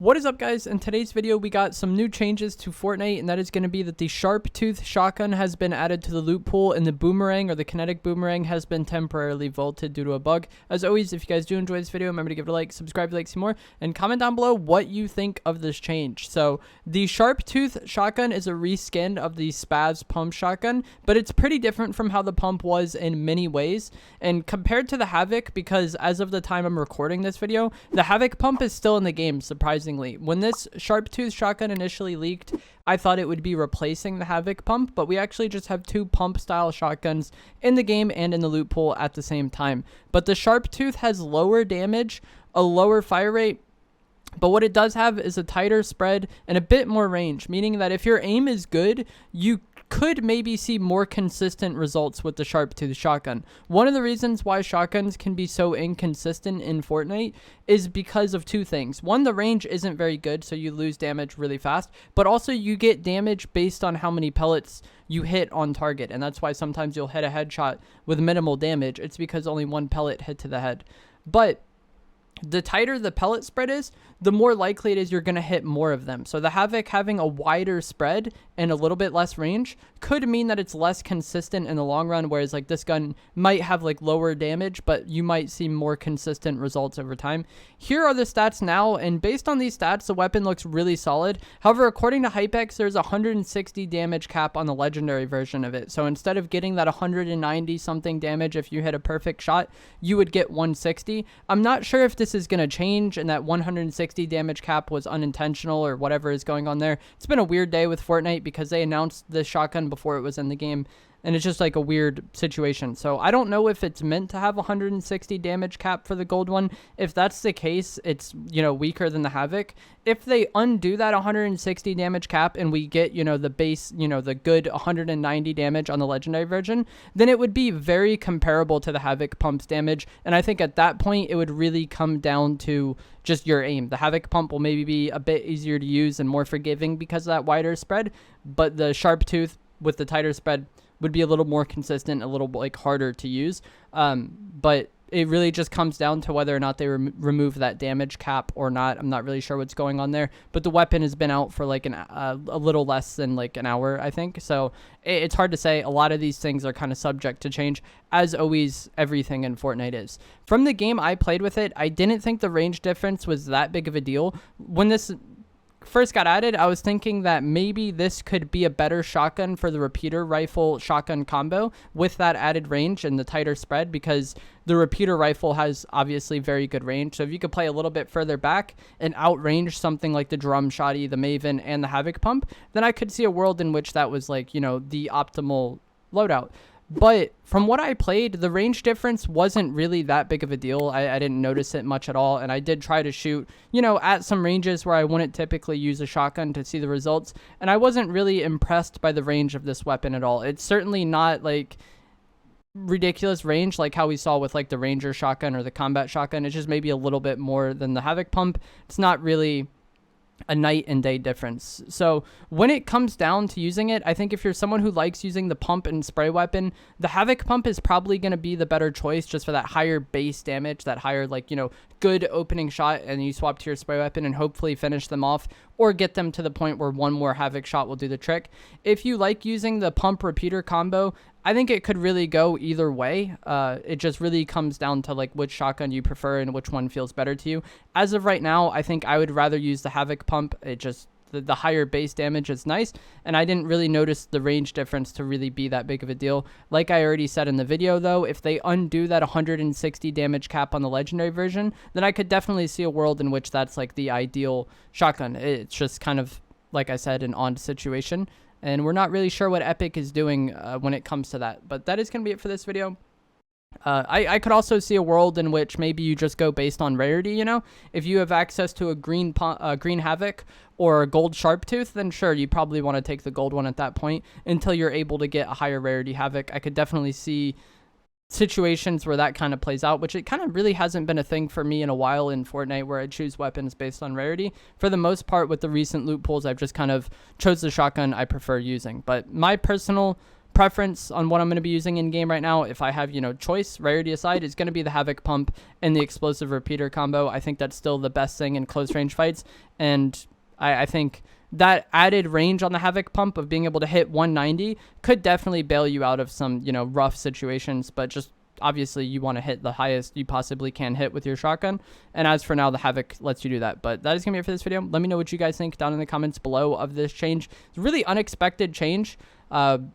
What is up, guys? In today's video, we got some new changes to Fortnite, and that is going to be that the Sharp Tooth Shotgun has been added to the loot pool, and the Boomerang, or the Kinetic Boomerang, has been temporarily vaulted due to a bug. As always, if you guys do enjoy this video, remember to give it a like, subscribe if you like to see more, and comment down below what you think of this change. So, the Sharp Tooth Shotgun is a reskin of the Spaz Pump Shotgun, but it's pretty different from how the pump was in many ways. And compared to the Havoc, because as of the time I'm recording this video, the Havoc pump is still in the game, surprisingly. When this Sharp Tooth Shotgun initially leaked, I thought it would be replacing the Havoc pump, but we actually just have two pump style shotguns in the game and in the loot pool at the same time. But the Sharp Tooth has lower damage, a lower fire rate, but what it does have is a tighter spread and a bit more range, meaning that if your aim is good, you could maybe see more consistent results with the Sharp Tooth Shotgun. One of the reasons why shotguns can be so inconsistent in Fortnite is because of two things. One, the range isn't very good, so you lose damage really fast, but also you get damage based on how many pellets you hit on target, and that's why sometimes you'll hit a headshot with minimal damage. It's because only one pellet hit to the head. But the tighter the pellet spread is, the more likely it is you're going to hit more of them. So the Havoc having a wider spread and a little bit less range could mean that it's less consistent in the long run, whereas like this gun might have like lower damage, but you might see more consistent results over time. Here are the stats now, and based on these stats, the weapon looks really solid. However, according to Hypex, there's a 160 damage cap on the legendary version of it. So instead of getting that 190 something damage if you hit a perfect shot, you would get 160. I'm not sure if this is going to change and that 160 damage cap was unintentional or whatever is going on there. It's been a weird day with Fortnite because they announced the shotgun before it was in the game, and it's just like a weird situation. So I don't know if it's meant to have 160 damage cap for the gold one. If that's the case, it's, you know, weaker than the Havoc. If they undo that 160 damage cap and we get, you know, the base, you know, the good 190 damage on the legendary version, then it would be very comparable to the Havoc pump's damage. And I think at that point, it would really come down to just your aim. The Havoc pump will maybe be a bit easier to use and more forgiving because of that wider spread, but the Sharp Tooth with the tighter spread would be a little more consistent, a little like harder to use. But it really just comes down to whether or not they remove that damage cap or not. I'm not really sure what's going on there, but the weapon has been out for like a little less than like an hour, I think. So it's hard to say. A lot of these things are kind of subject to change. As always, everything in Fortnite is. From the game I played with it, I didn't think the range difference was that big of a deal. When this first got added, I was thinking that maybe this could be a better shotgun for the repeater rifle shotgun combo with that added range and the tighter spread, because the repeater rifle has obviously very good range. So if you could play a little bit further back and outrange something like the drum shotty, the Maven, and the Havoc pump, then I could see a world in which that was like, you know, the optimal loadout. But from what I played, the range difference wasn't really that big of a deal. I didn't notice it much at all. And I did try to shoot, you know, at some ranges where I wouldn't typically use a shotgun to see the results. And I wasn't really impressed by the range of this weapon at all. It's certainly not like ridiculous range like how we saw with like the Ranger shotgun or the combat shotgun. It's just maybe a little bit more than the Havoc pump. It's not really a night and day difference. So when it comes down to using it, I think if you're someone who likes using the pump and spray weapon, the Havoc pump is probably going to be the better choice just for that higher base damage, that higher, like, you know, good opening shot, and you swap to your spray weapon and hopefully finish them off or get them to the point where one more Havoc shot will do the trick. If you like using the pump repeater combo, I think it could really go either way. It just really comes down to like which shotgun you prefer and which one feels better to you. As of right now, I think I would rather use the Havoc pump. It just, the higher base damage is nice, and I didn't really notice the range difference to really be that big of a deal. Like I already said in the video though, if they undo that 160 damage cap on the legendary version, then I could definitely see a world in which that's like the ideal shotgun. It's just kind of, like I said, an odd situation. And we're not really sure what Epic is doing when it comes to that. But that is going to be it for this video. I could also see a world in which maybe you just go based on rarity, you know? If you have access to a green Havoc or a gold Sharp Tooth, then sure, you probably want to take the gold one at that point until you're able to get a higher rarity Havoc. I could definitely see situations where that kind of plays out, which it kind of really hasn't been a thing for me in a while in Fortnite, where I choose weapons based on rarity. For the most part, with the recent loot pools, I've just kind of chose the shotgun I prefer using. But my personal preference on what I'm going to be using in game right now, if I have, you know, choice, rarity aside, is going to be the Havoc Pump and the Explosive Repeater combo. I think that's still the best thing in close range fights, and I think that added range on the Havoc Pump of being able to hit 190 could definitely bail you out of some, you know, rough situations, but just obviously you want to hit the highest you possibly can hit with your shotgun. And as for now, the Havoc lets you do that. But that is going to be it for this video. Let me know what you guys think down in the comments below of this change. It's a really unexpected change.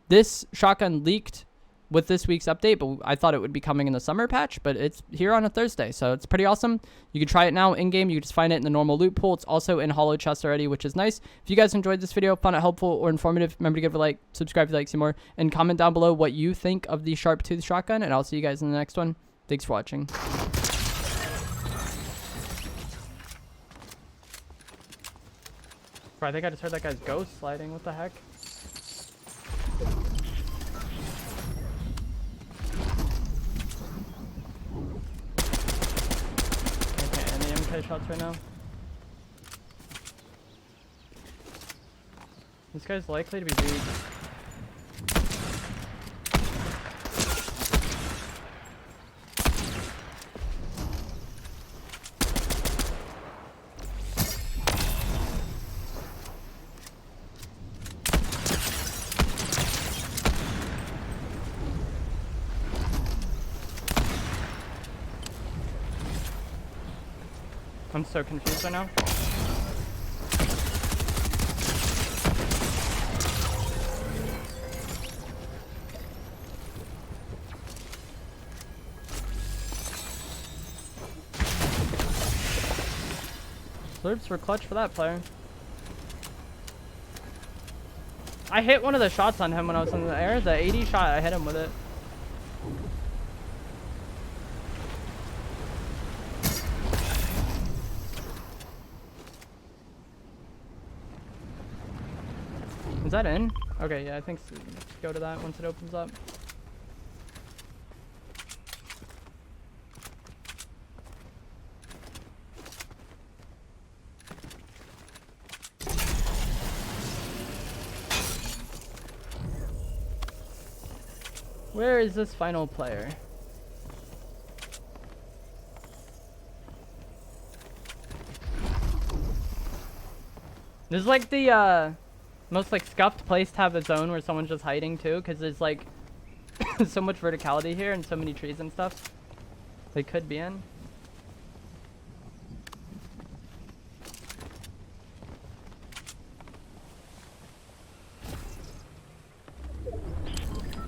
This shotgun leaked with this week's update, but I thought it would be coming in the summer patch, but it's here on a Thursday, so it's pretty awesome. You can try it now in-game. You can just find it in the normal loot pool. It's also in hollow chests already, which is nice. If you guys enjoyed this video, found it helpful or informative, remember to give it a like, subscribe if you like to see more, and comment down below what you think of the Sharp Tooth shotgun, and I'll see you guys in the next one. Thanks for watching. Bro, I think I just heard that guy's ghost sliding. What the heck? Shots right now. This guy's likely to be weak. I'm so confused right now. Slurps were clutch for that player. I hit one of the shots on him when I was in the air. The 80 shot, I hit him with it. Is that in? Okay, yeah, I think so. Let's go to that once it opens up. Where is this final player? This is like the most like scuffed place to have a zone where someone's just hiding too, because there's like so much verticality here and so many trees and stuff they could be in.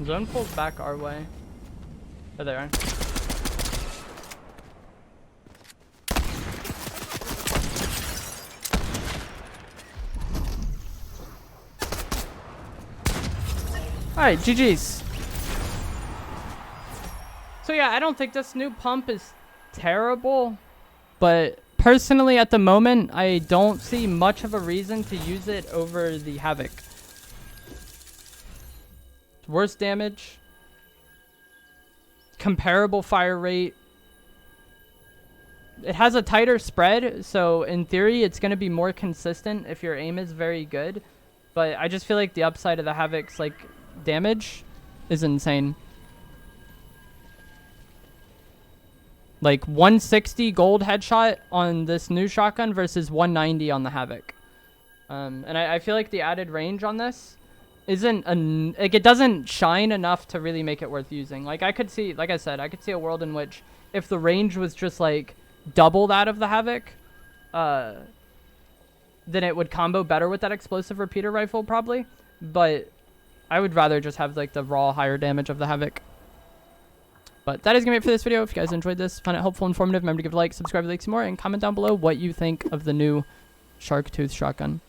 Zone pulls back our way. Oh, there are. Alright, GG's. So yeah, I don't think this new pump is terrible, but personally at the moment, I don't see much of a reason to use it over the Havoc. Worse damage, comparable fire rate. It has a tighter spread, so in theory, it's going to be more consistent if your aim is very good. But I just feel like the upside of the Havoc's like damage is insane. Like 160 gold headshot on this new shotgun versus 190 on the Havoc. And I feel like the added range on this isn't like it doesn't shine enough to really make it worth using. Like I could see, like I said, I could see a world in which if the range was just like double that of the Havoc, then it would combo better with that explosive repeater rifle probably. But I would rather just have like the raw higher damage of the Havoc. But that is going to be it for this video. If you guys enjoyed this, found it helpful, informative, remember to give a like, subscribe, like some more, and comment down below what you think of the new Shark Tooth shotgun.